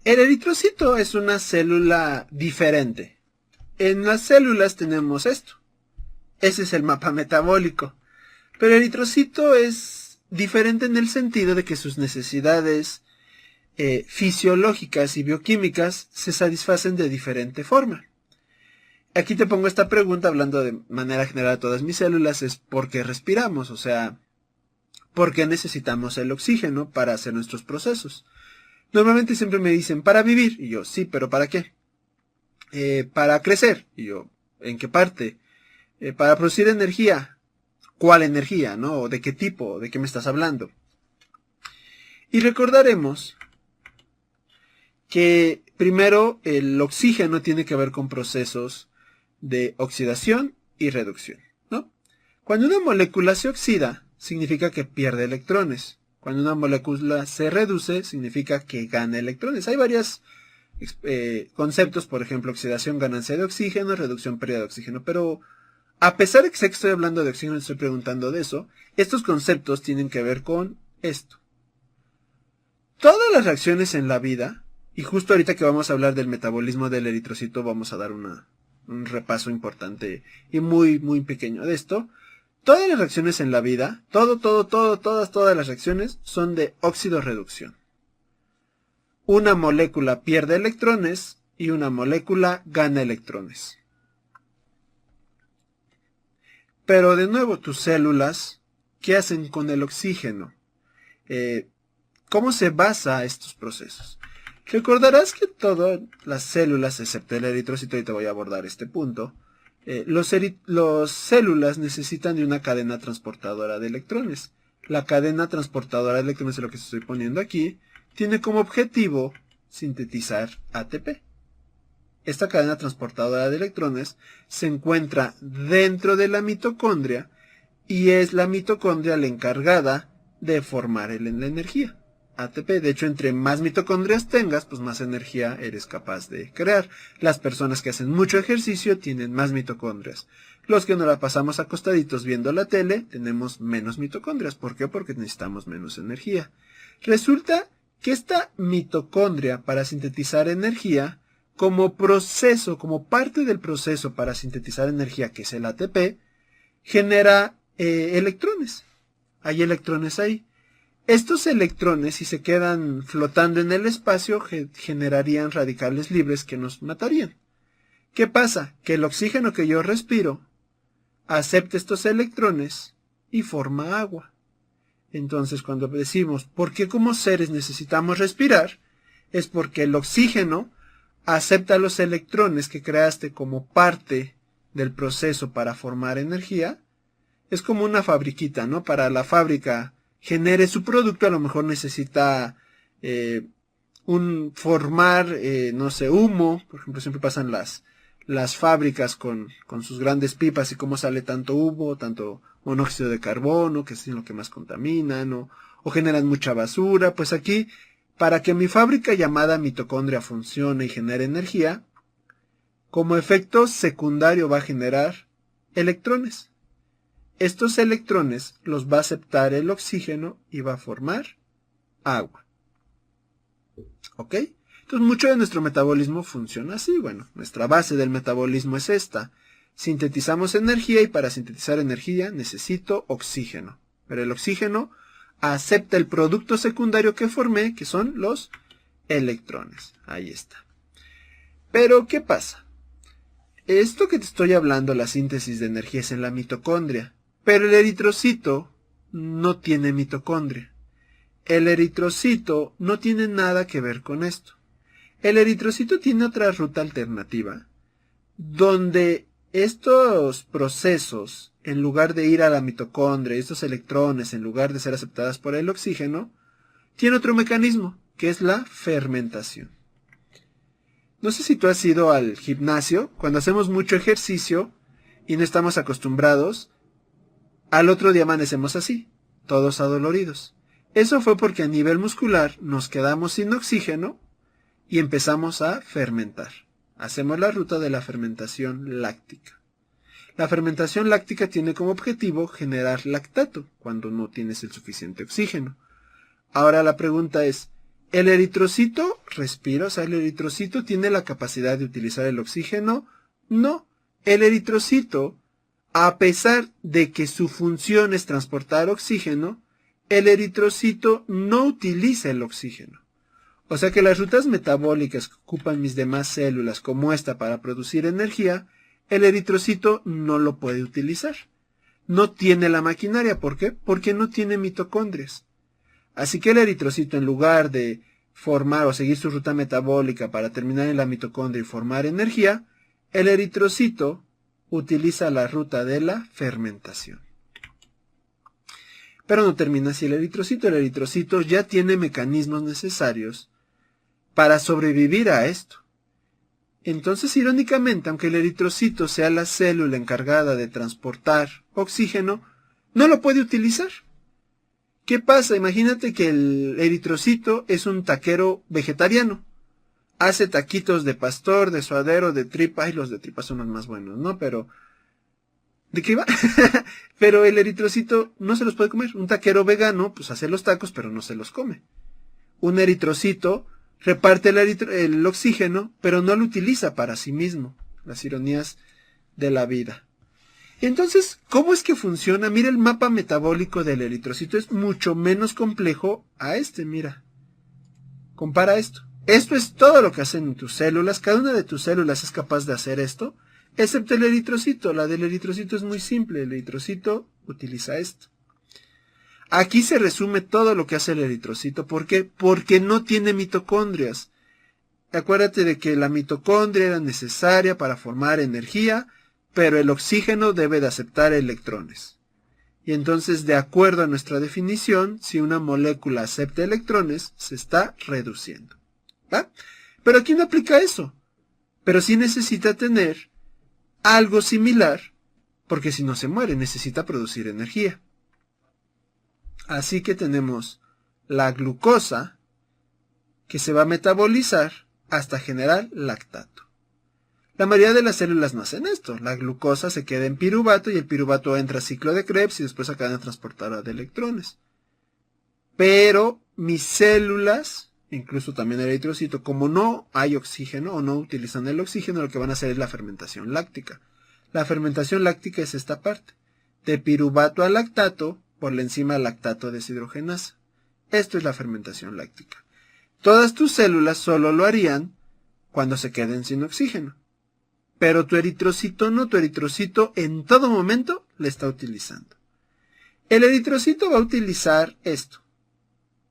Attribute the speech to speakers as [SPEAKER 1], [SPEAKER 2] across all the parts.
[SPEAKER 1] El eritrocito es una célula diferente. En las células tenemos esto. Ese es el mapa metabólico. Pero el eritrocito es diferente en el sentido de que sus necesidades fisiológicas y bioquímicas se satisfacen de diferente forma. Aquí te pongo esta pregunta hablando de manera general a todas mis células, es ¿por qué respiramos? O sea, ¿por qué necesitamos el oxígeno para hacer nuestros procesos? Normalmente siempre me dicen, para vivir. Y yo, sí, pero ¿para qué? Para crecer. Y yo, ¿en qué parte? Para producir energía. ¿Cuál energía? ¿No? ¿De qué tipo? ¿De qué me estás hablando? Y recordaremos que primero el oxígeno tiene que ver con procesos de oxidación y reducción, ¿no? Cuando una molécula se oxida, significa que pierde electrones. Cuando una molécula se reduce, significa que gana electrones. Hay varios conceptos, por ejemplo, oxidación, ganancia de oxígeno, reducción, pérdida de oxígeno, pero a pesar de que sé que estoy hablando de oxígeno, estoy preguntando de eso, estos conceptos tienen que ver con esto. Todas las reacciones en la vida, y justo ahorita que vamos a hablar del metabolismo del eritrocito, vamos a dar un repaso importante y muy, muy pequeño de esto. Todas las reacciones en la vida, todas las reacciones son de óxido-reducción. Una molécula pierde electrones y una molécula gana electrones. Pero de nuevo, tus células, ¿qué hacen con el oxígeno? ¿Cómo se basa estos procesos? Recordarás que todas las células, excepto el eritrocito, y te voy a abordar este punto, los células necesitan de una cadena transportadora de electrones. La cadena transportadora de electrones, es lo que estoy poniendo aquí, tiene como objetivo sintetizar ATP. Esta cadena transportadora de electrones se encuentra dentro de la mitocondria y es la mitocondria la encargada de formar la energía. ATP, de hecho, entre más mitocondrias tengas, pues más energía eres capaz de crear. Las personas que hacen mucho ejercicio tienen más mitocondrias. Los que nos la pasamos acostaditos viendo la tele, tenemos menos mitocondrias. ¿Por qué? Porque necesitamos menos energía. Resulta que esta mitocondria, para sintetizar energía, como proceso, como parte del proceso para sintetizar energía, que es el ATP, genera electrones. Hay electrones ahí. Estos electrones, si se quedan flotando en el espacio, generarían radicales libres que nos matarían. ¿Qué pasa? Que el oxígeno que yo respiro acepta estos electrones y forma agua. Entonces, cuando decimos, ¿por qué como seres necesitamos respirar? Es porque el oxígeno acepta los electrones que creaste como parte del proceso para formar energía. Es como una fabriquita, ¿no? Para la fábrica genere su producto, a lo mejor necesita formar, no sé, humo. Por ejemplo, siempre pasan las fábricas con sus grandes pipas y cómo sale tanto humo, tanto monóxido de carbono, que es lo que más contamina, ¿no? O generan mucha basura. Pues aquí, para que mi fábrica llamada mitocondria funcione y genere energía, como efecto secundario va a generar electrones. Estos electrones los va a aceptar el oxígeno y va a formar agua. ¿Ok? Entonces mucho de nuestro metabolismo funciona así. Bueno, nuestra base del metabolismo es esta. Sintetizamos energía y para sintetizar energía necesito oxígeno. Pero el oxígeno acepta el producto secundario que formé, que son los electrones. Ahí está. Pero, ¿qué pasa? Esto que te estoy hablando, la síntesis de energía, es en la mitocondria. Pero el eritrocito no tiene mitocondria. El eritrocito no tiene nada que ver con esto. El eritrocito tiene otra ruta alternativa, donde estos procesos, en lugar de ir a la mitocondria, estos electrones, en lugar de ser aceptadas por el oxígeno, tiene otro mecanismo, que es la fermentación. No sé si tú has ido al gimnasio, cuando hacemos mucho ejercicio y no estamos acostumbrados, al otro día amanecemos así, todos adoloridos. Eso fue porque a nivel muscular nos quedamos sin oxígeno y empezamos a fermentar. Hacemos la ruta de la fermentación láctica. La fermentación láctica tiene como objetivo generar lactato cuando no tienes el suficiente oxígeno. Ahora la pregunta es, ¿El eritrocito respira? O sea, ¿el eritrocito tiene la capacidad de utilizar el oxígeno? No. El eritrocito, a pesar de que su función es transportar oxígeno, el eritrocito no utiliza el oxígeno. O sea que las rutas metabólicas que ocupan mis demás células como esta para producir energía, el eritrocito no lo puede utilizar. No tiene la maquinaria. ¿Por qué? Porque no tiene mitocondrias. Así que el eritrocito, en lugar de formar o seguir su ruta metabólica para terminar en la mitocondria y formar energía, el eritrocito utiliza la ruta de la fermentación. Pero no termina así el eritrocito ya tiene mecanismos necesarios para sobrevivir a esto. Entonces, irónicamente, aunque el eritrocito sea la célula encargada de transportar oxígeno, no lo puede utilizar. ¿Qué pasa? Imagínate que el eritrocito es un taquero vegetariano. Hace taquitos de pastor, de suadero, de tripa. Ay, los de tripa son los más buenos, ¿no? Pero ¿de qué va? Pero el eritrocito no se los puede comer. Un taquero vegano, pues hace los tacos, pero no se los come. Un eritrocito reparte el oxígeno, pero no lo utiliza para sí mismo. Las ironías de la vida. Entonces, ¿cómo es que funciona? Mira, el mapa metabólico del eritrocito es mucho menos complejo a este, mira. Compara esto. Esto es todo lo que hacen tus células. Cada una de tus células es capaz de hacer esto, excepto el eritrocito. La del eritrocito es muy simple. El eritrocito utiliza esto. Aquí se resume todo lo que hace el eritrocito. ¿Por qué? Porque no tiene mitocondrias. Acuérdate de que la mitocondria era necesaria para formar energía, pero el oxígeno debe de aceptar electrones. Y entonces, de acuerdo a nuestra definición, si una molécula acepta electrones, se está reduciendo. ¿Va? Pero aquí no aplica eso. Pero sí necesita tener algo similar, porque si no se muere, necesita producir energía. Así que tenemos la glucosa, que se va a metabolizar hasta generar lactato. La mayoría de las células no hacen esto. La glucosa se queda en piruvato y el piruvato entra a ciclo de Krebs y después a cadena transportadora de electrones. Pero mis células, incluso también el eritrocito, como no hay oxígeno o no utilizan el oxígeno, lo que van a hacer es la fermentación láctica. La fermentación láctica es esta parte. De piruvato a lactato por la enzima lactato deshidrogenasa. Esto es la fermentación láctica. Todas tus células solo lo harían cuando se queden sin oxígeno. Pero tu eritrocito no, tu eritrocito en todo momento le está utilizando. El eritrocito va a utilizar esto.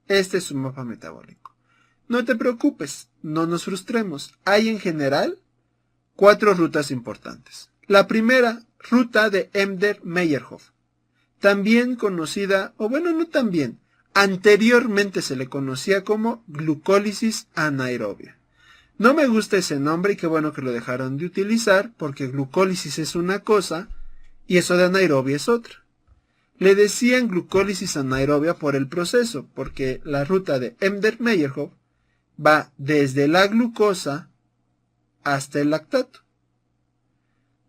[SPEAKER 1] Este es su mapa metabólico. No te preocupes, no nos frustremos. Hay en general 4 rutas importantes. La primera, ruta de Embder-Meyerhof. También conocida, o bueno, no tan bien, anteriormente se le conocía como glucólisis anaerobia. No me gusta ese nombre y qué bueno que lo dejaron de utilizar porque glucólisis es una cosa y eso de anaerobia es otra. Le decían glucólisis anaerobia por el proceso, porque la ruta de Embder-Meyerhof va desde la glucosa hasta el lactato.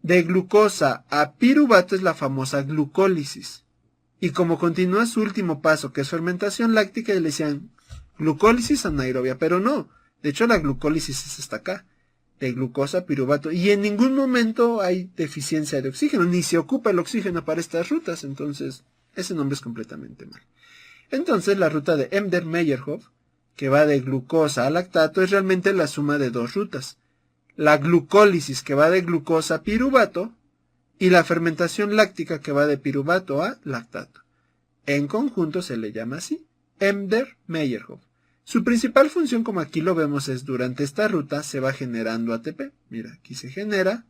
[SPEAKER 1] De glucosa a piruvato es la famosa glucólisis. Y como continúa su último paso, que es fermentación láctica, le decían glucólisis anaerobia, pero no. De hecho, la glucólisis es hasta acá, de glucosa a piruvato. Y en ningún momento hay deficiencia de oxígeno, ni se ocupa el oxígeno para estas rutas. Entonces, ese nombre es completamente mal. Entonces, la ruta de Embder-Meyerhof, que va de glucosa a lactato, es realmente la suma de 2 rutas. La glucólisis, que va de glucosa a piruvato, y la fermentación láctica, que va de piruvato a lactato. En conjunto se le llama así, Embder-Meyerhof. Su principal función, como aquí lo vemos, es durante esta ruta se va generando ATP. Mira, aquí se genera,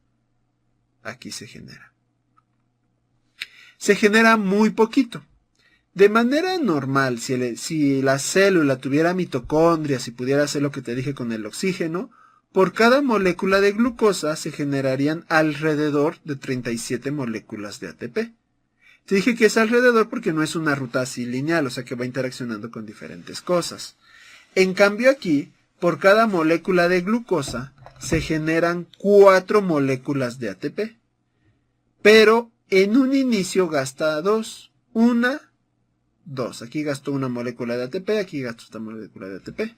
[SPEAKER 1] aquí se genera. Se genera muy poquito. De manera normal, si la célula tuviera mitocondrias y pudiera hacer lo que te dije con el oxígeno, por cada molécula de glucosa se generarían alrededor de 37 moléculas de ATP. Te dije que es alrededor porque no es una ruta así lineal, o sea que va interaccionando con diferentes cosas. En cambio aquí, por cada molécula de glucosa, se generan 4 moléculas de ATP. Pero en un inicio gasta 2. 1, 2. Aquí gasto una molécula de ATP, aquí gasto esta molécula de ATP.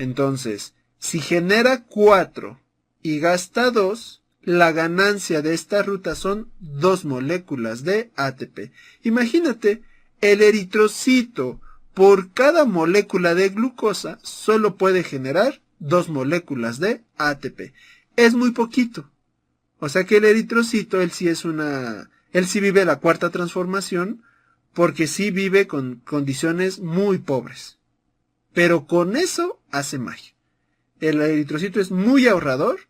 [SPEAKER 1] Entonces, si genera 4 y gasta 2, la ganancia de esta ruta son 2 moléculas de ATP. Imagínate, el eritrocito por cada molécula de glucosa solo puede generar 2 moléculas de ATP. Es muy poquito. O sea que el eritrocito, él sí vive la cuarta transformación, porque sí vive con condiciones muy pobres. Pero con eso hace magia. El eritrocito es muy ahorrador,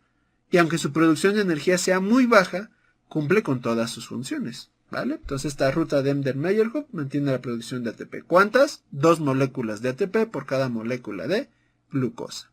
[SPEAKER 1] y aunque su producción de energía sea muy baja, cumple con todas sus funciones. ¿Vale? Entonces esta ruta de Embden-Meyerhof mantiene la producción de ATP. ¿Cuántas? 2 moléculas de ATP por cada molécula de glucosa.